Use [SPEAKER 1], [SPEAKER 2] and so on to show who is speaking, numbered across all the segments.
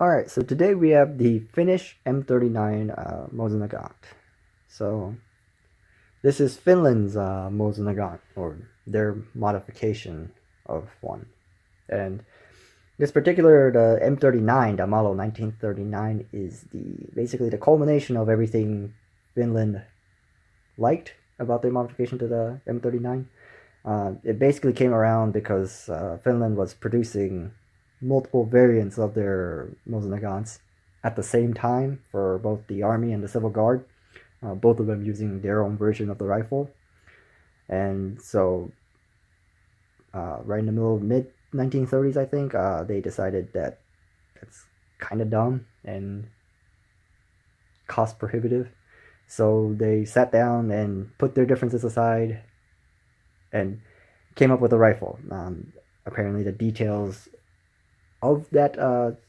[SPEAKER 1] Alright, so today we have the Finnish M39 Mosin-Nagant. So this is Finland's Mosin-Nagant, or their modification of one. And this particular, the M39, the model 1939, is basically the culmination of everything Finland liked about their modification to the M39. It basically came around because Finland was producing multiple variants of their Mosin-Nagants at the same time for both the army and the civil guard, both of them using their own version of the rifle. And so right in the middle of mid 1930s, I think, they decided that that's kind of dumb and cost prohibitive. So they sat down and put their differences aside and came up with a rifle. Apparently the details of that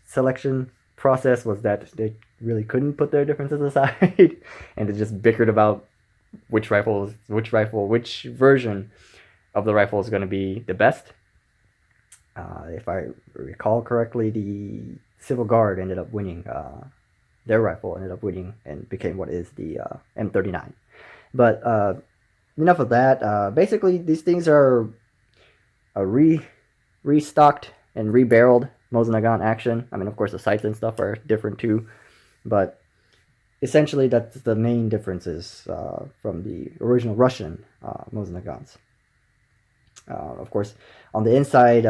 [SPEAKER 1] selection process was that they really couldn't put their differences aside and they just bickered about which version of the rifle is going to be the best. If I recall correctly, the civil guard ended up winning. Their rifle ended up winning and became what is the M39. But enough of that. Basically, these things are restocked and rebarreled Mosin-Nagant action. I mean, of course, the sights and stuff are different too, but essentially that's the main differences from the original Russian Mosin-Nagants. Of course, on the inside,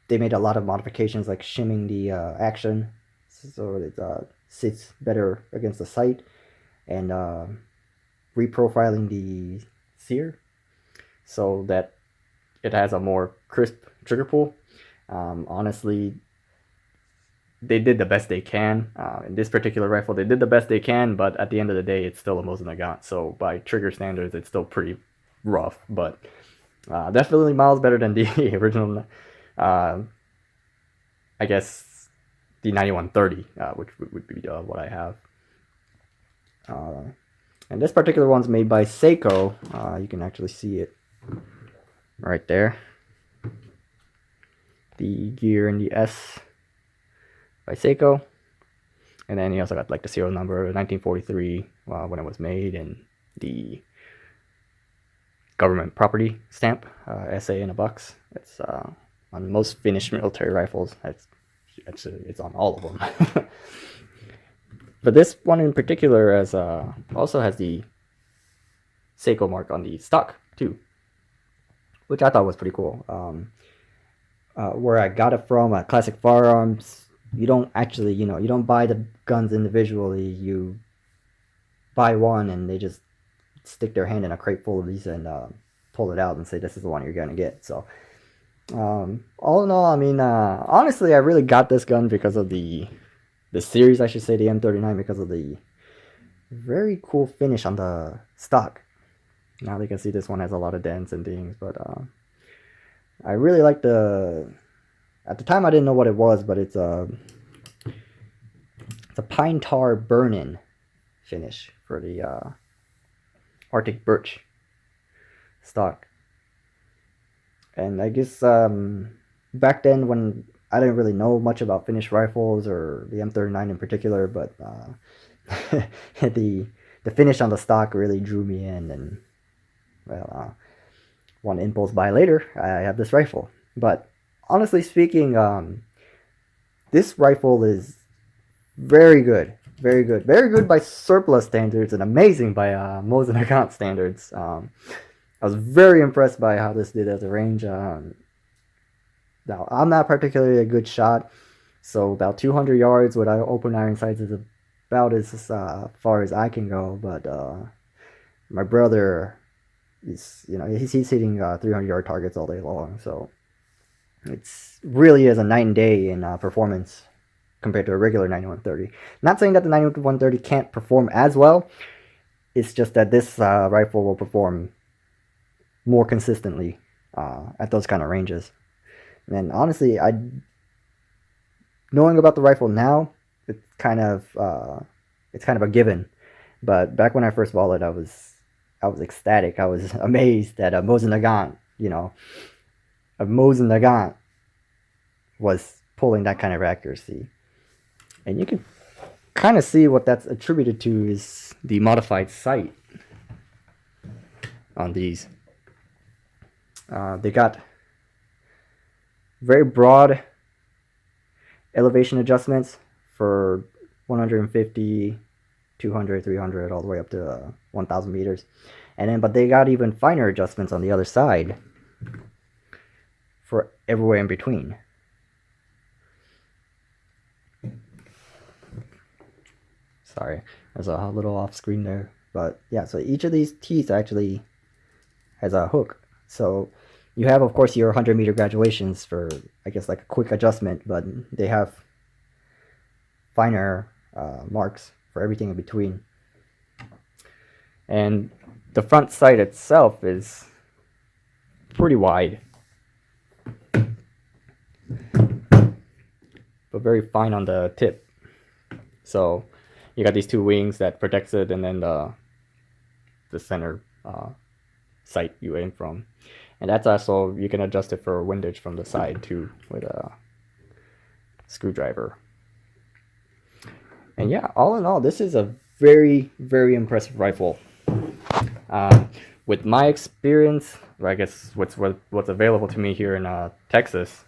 [SPEAKER 1] they made a lot of modifications, like shimming the action so it sits better against the sight, and reprofiling the sear so that it has a more crisp trigger pull. Honestly, they did the best they can. In this particular rifle, they did the best they can, but at the end of the day, it's still a Mosin-Nagant, so by trigger standards, it's still pretty rough, but definitely miles better than the original, I guess, the 9130, which would be what I have. And this particular one's made by Sako. You can actually see it right there. The gear and the S by Sako. And then you also got like the serial number 1943 when it was made, and the government property stamp, SA in a box. It's on most Finnish military rifles. It's on all of them. But this one in particular also has the Sako mark on the stock too, which I thought was pretty cool. Where I got it from, Classic Firearms, you don't actually, you don't buy the guns individually. You buy one and they just stick their hand in a crate full of these and pull it out and say this is the one you're gonna get. So all in all, I mean, honestly, I really got this gun because of the series, I should say, the M39, because of the very cool finish on the stock. Now you can see this one has a lot of dents and things, but I really like at the time I didn't know what it was, but it's a pine tar burn-in finish for the Arctic birch stock. And I guess back then, when I didn't really know much about Finnish rifles or the M39 in particular, but the finish on the stock really drew me in, and well, one impulse buy later, I have this rifle. But honestly speaking, this rifle is very good, very good, very good by surplus standards, and amazing by Mosin-Nagant standards. I was very impressed by how this did at the range. Now, I'm not particularly a good shot, so about 200 yards with open iron sights is about as far as I can go. But my brother is, he's hitting 300-yard targets all day long. So it's really is a night and day in performance compared to a regular 9130. Not saying that the 9130 can't perform as well. It's just that this rifle will perform more consistently at those kind of ranges. And honestly, knowing about the rifle now, it's kind of a given. But back when I first bought it, I was ecstatic. I was amazed that a Mosin-Nagant, was pulling that kind of accuracy. And you can kind of see what that's attributed to is the modified sight on these. They got very broad elevation adjustments for 150, 200, 300, all the way up to 1,000 meters. And then, but they got even finer adjustments on the other side for everywhere in between. Sorry, there's a little off screen there. But yeah, so each of these teeth actually has a hook. So you have, of course, your 100-meter graduations for, I guess, like a quick adjustment, but they have finer marks for everything in between. And the front sight itself is pretty wide, but very fine on the tip. So you got these two wings that protects it, and then the center sight you aim from. And that's also, you can adjust it for windage from the side too with a screwdriver. And yeah, all in all, this is a very, very impressive rifle. With my experience, or I guess what's available to me here in Texas,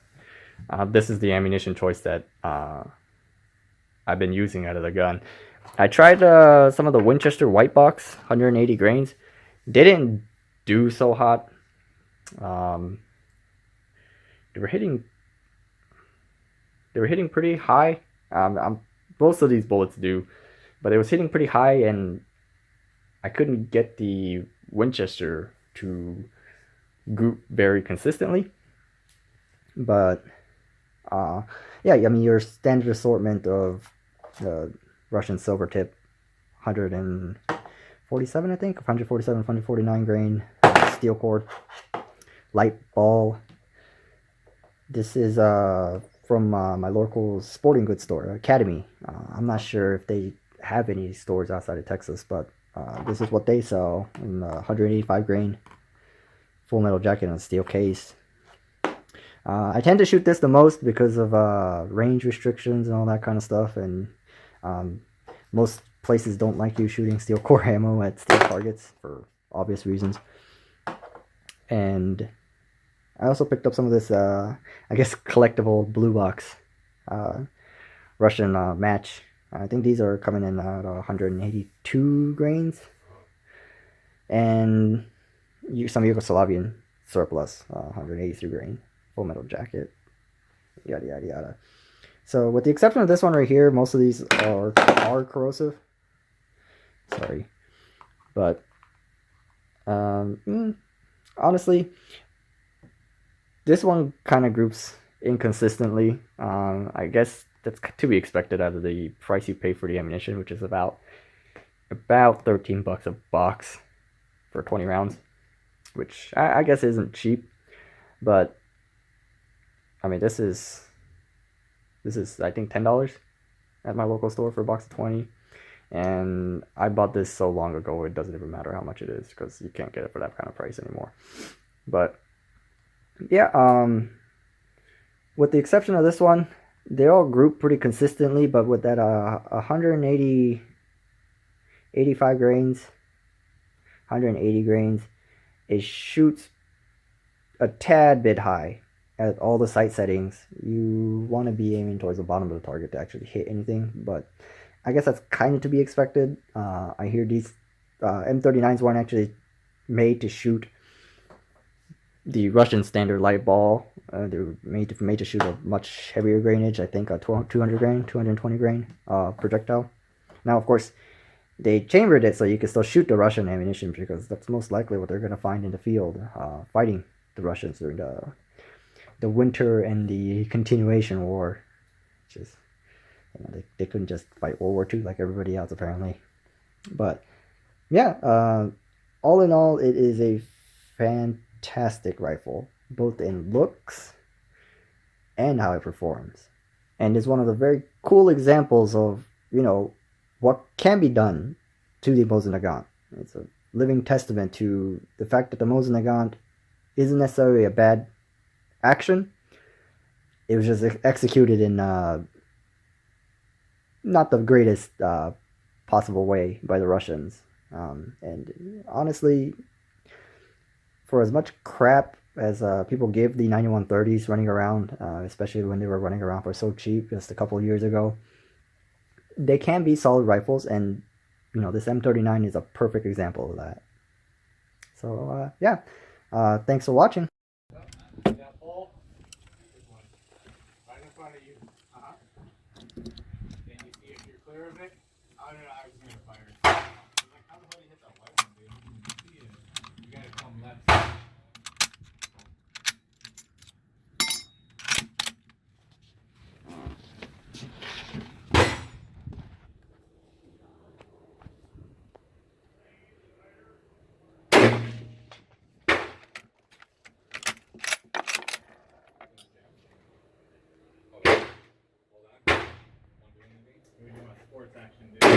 [SPEAKER 1] this is the ammunition choice that I've been using out of the gun. I tried some of the Winchester white box, 180 grains. They didn't do so hot. They were hitting pretty high. Most of these bullets do, but it was hitting pretty high, and I couldn't get the Winchester to group very consistently. But yeah, I mean, your standard assortment of the Russian silver tip, 147, I think, 147, 149 grain steel cord, light ball. This is from my local sporting goods store, Academy. I'm not sure if they have any stores outside of Texas, but this is what they sell in 185 grain full metal jacket and steel case. I tend to shoot this the most because of range restrictions and all that kind of stuff, and most places don't like you shooting steel core ammo at steel targets for obvious reasons. And I also picked up some of this, I guess, collectible blue box Russian match. I think these are coming in at 182 grains. And some Yugoslavian surplus, 183 grain, full metal jacket, yada yada yada. So with the exception of this one right here, most of these are corrosive. Sorry. But honestly, this one kind of groups inconsistently. I guess that's to be expected out of the price you pay for the ammunition, which is about $13 a box for 20 rounds, which I guess isn't cheap. But I mean, this is I think $10 at my local store for a box of 20. And I bought this so long ago, it doesn't even matter how much it is, because you can't get it for that kind of price anymore. But yeah, with the exception of this one, they all group pretty consistently, but with that 85 grains, 180 grains, it shoots a tad bit high at all the sight settings. You want to be aiming towards the bottom of the target to actually hit anything, but I guess that's kind of to be expected. I hear these M39s weren't actually made to shoot the Russian standard light ball. They were made to shoot a much heavier grainage, I think a 200 grain, 220 grain projectile. Now, of course, they chambered it so you can still shoot the Russian ammunition, because that's most likely what they're going to find in the field, fighting the Russians during the winter and the continuation war, which is, you know, they couldn't just fight World War II like everybody else apparently. But yeah, all in all, it is a fantastic rifle, both in looks and how it performs, and is one of the very cool examples of, you know, what can be done to the Mosin-Nagant. It's a living testament to the fact that the Mosin-Nagant isn't necessarily a bad action. It was just executed in not the greatest possible way by the Russians. And honestly, for as much crap as people give the 9130s running around, especially when they were running around for so cheap just a couple of years ago, they can be solid rifles, and this M39 is a perfect example of that. So yeah, thanks for watching.
[SPEAKER 2] That pole, this one, right in front of you. And you see if you're clear of it. Oh no, I was gonna fire it. I was like, how the hell do you hit that white one, dude? You gotta come left. Hold on. Want to do anything? We're doing a sports action, dude.